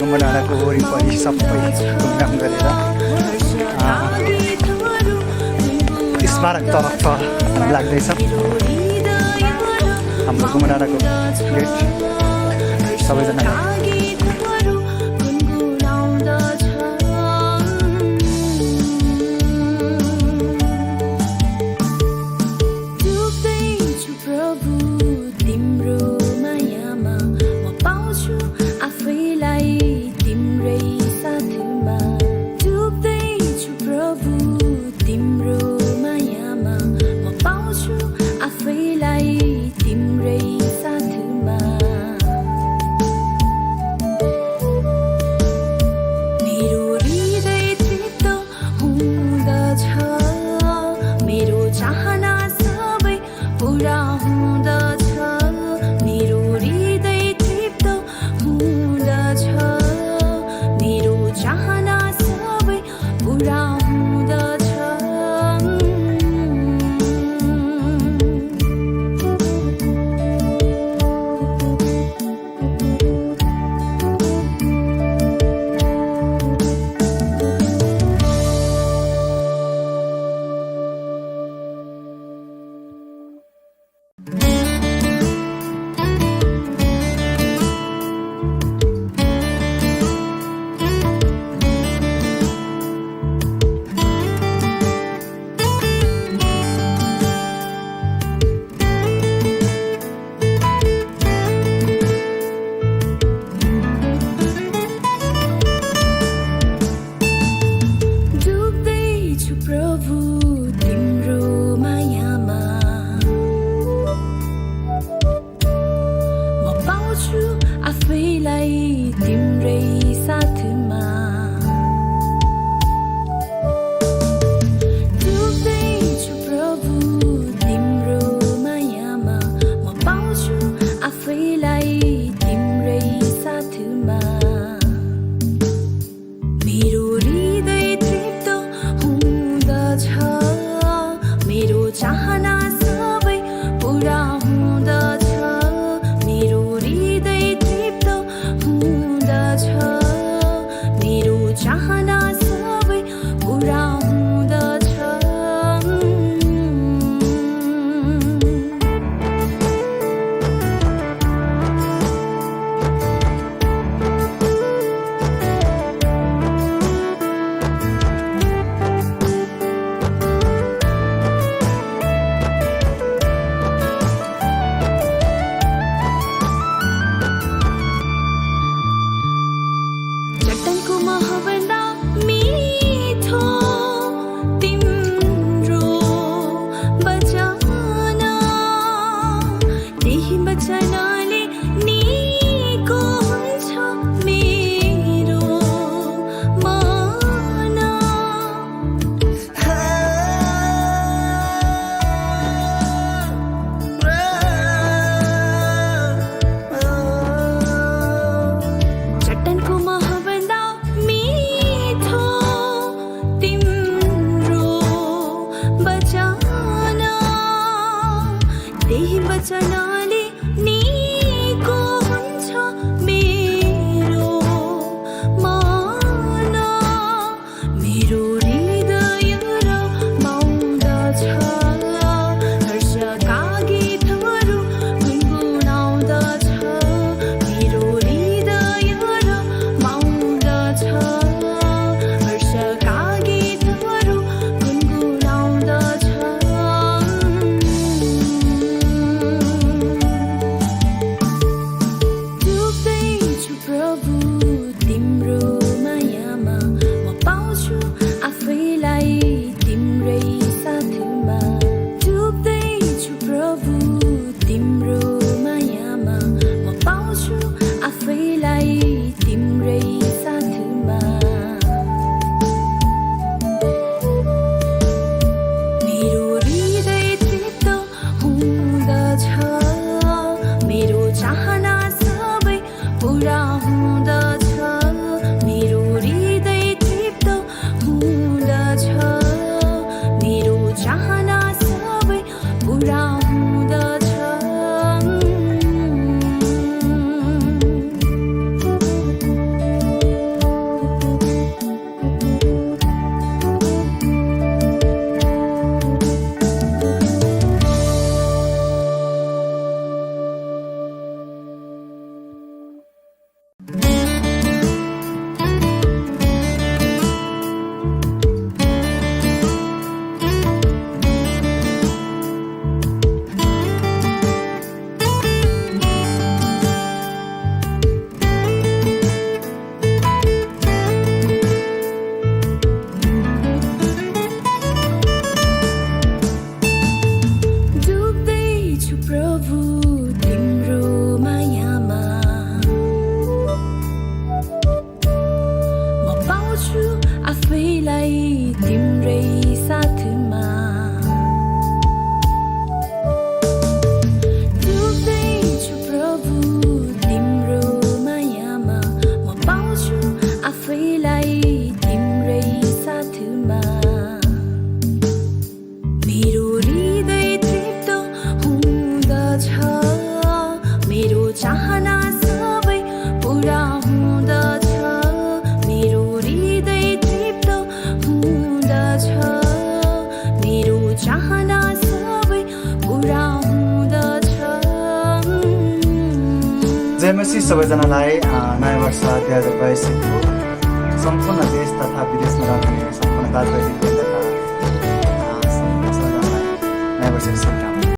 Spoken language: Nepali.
गुम्बाडाँडाको वरिपरि सबै घुमघाम गरेर स्मारकतर्फ हामी लाग्दैछ। हाम्रो गुम्बाडाँडाको गेट सबैजना वचनले निको हुन्छ मेरो मन मेरो हृदय रमाउँदछ हर्षका गीतहरू गुनगुनाउँदछ मेरो हृदय रमाउँदछ हर्षका गीतहरू गुनगुनाउँदछ डुब्दैछु प्रभु तिम्रो मायामा म पाउँछु आफैलाई तिम्रै साथमा डुब्दैछु प्रभु तिम्रो मायामा म पाउँछु आफैलाई तिम्रै साथमा मेरो हृदय तृप्त हुँदछ मेरो चाहना सबै पुरा हुँदछ मेरो हृदय तृप्त हुँदछ मेरो चाहना सबै पुरा हुँदछ डुब्दैछु प्रभु तिम्रो मायामा म पाउँछु आफैलाई तिम्रै साथमा डुब्दैछु प्रभु तिम्रो मायामा म पाउँछु आफैलाई तिम्रै साथमा मेरो हृदय तृप्त हुँदछ मेरो चाहना सबै पुरा हुँदछ मेरो हृदय तृप्त हुँदछ मेरो चाहना सबै पुरा हुँदछ जय मसीह सबैजनालाई नयाँ वर्ष 2022को सम्पूर्ण देश तथा विदेशमा रहने सम्पूर्ण दाजुभाइ दिदीबहिनी तथा सबैजनालाई नयाँ वर्षको शुभकामना।